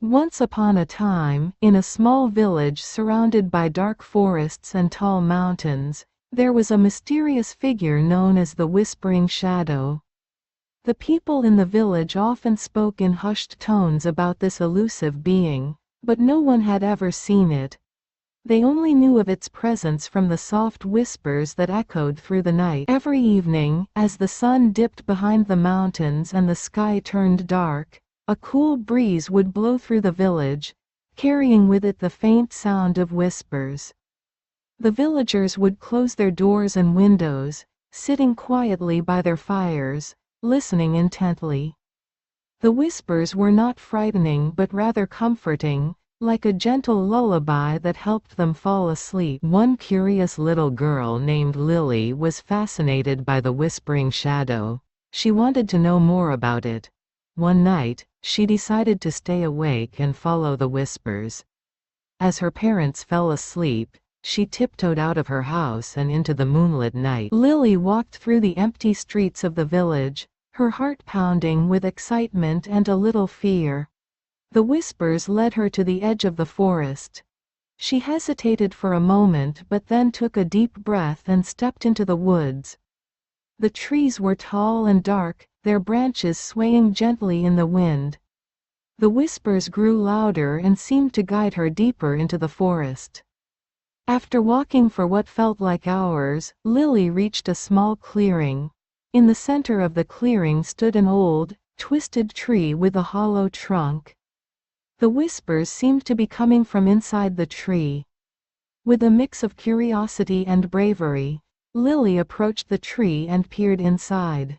Once upon a time, in a small village surrounded by dark forests and tall mountains, there was a mysterious figure known as the Whispering Shadow. The people in the village often spoke in hushed tones about this elusive being, but no one had ever seen it. They only knew of its presence from the soft whispers that echoed through the night. Every evening, as the sun dipped behind the mountains and the sky turned dark, a cool breeze would blow through the village, carrying with it the faint sound of whispers. The villagers would close their doors and windows, sitting quietly by their fires, listening intently. The whispers were not frightening but rather comforting, like a gentle lullaby that helped them fall asleep. One curious little girl named Lily was fascinated by the Whispering Shadow. She wanted to know more about it. One night, she decided to stay awake and follow the whispers. As her parents fell asleep, she tiptoed out of her house and into the moonlit night. Lily walked through the empty streets of the village, her heart pounding with excitement and a little fear. The whispers led her to the edge of the forest. She hesitated for a moment but then took a deep breath and stepped into the woods. The trees were tall and dark, their branches swaying gently in the wind. The whispers grew louder and seemed to guide her deeper into the forest. After walking for what felt like hours, Lily reached a small clearing. In the center of the clearing stood an old, twisted tree with a hollow trunk. The whispers seemed to be coming from inside the tree. With a mix of curiosity and bravery, Lily approached the tree and peered inside.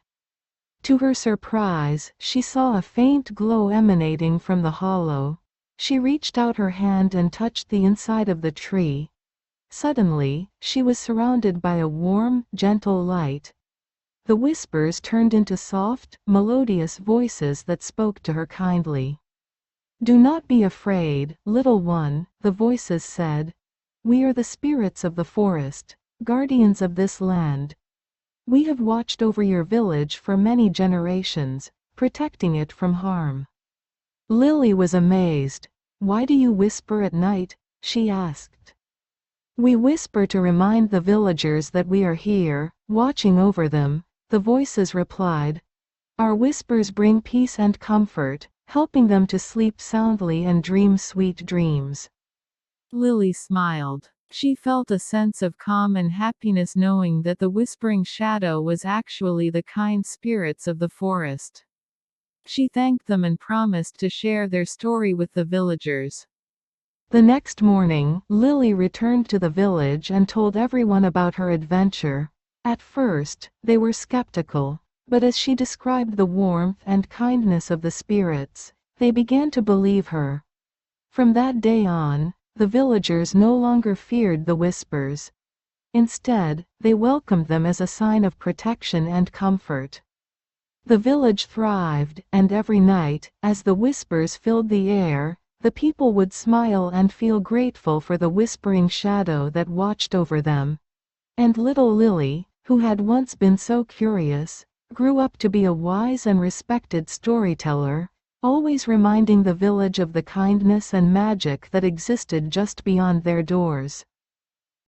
To her surprise, she saw a faint glow emanating from the hollow. She reached out her hand and touched the inside of the tree. Suddenly, she was surrounded by a warm, gentle light. The whispers turned into soft, melodious voices that spoke to her kindly. "Do not be afraid, little one," the voices said. "We are the spirits of the forest, guardians of this land. We have watched over your village for many generations, protecting it from harm." Lily was amazed. "Why do you whisper at night?" she asked. "We whisper to remind the villagers that we are here, watching over them," the voices replied. "Our whispers bring peace and comfort, helping them to sleep soundly and dream sweet dreams." Lily smiled. She felt a sense of calm and happiness knowing that the Whispering Shadow was actually the kind spirits of the forest. She thanked them and promised to share their story with the villagers. The next morning, Lily returned to the village and told everyone about her adventure. At first, they were skeptical, but as she described the warmth and kindness of the spirits, they began to believe her. From that day on, the villagers no longer feared the whispers. Instead, they welcomed them as a sign of protection and comfort. The village thrived, and every night, as the whispers filled the air, the people would smile and feel grateful for the Whispering Shadow that watched over them. And little Lily, who had once been so curious, grew up to be a wise and respected storyteller, always reminding the village of the kindness and magic that existed just beyond their doors.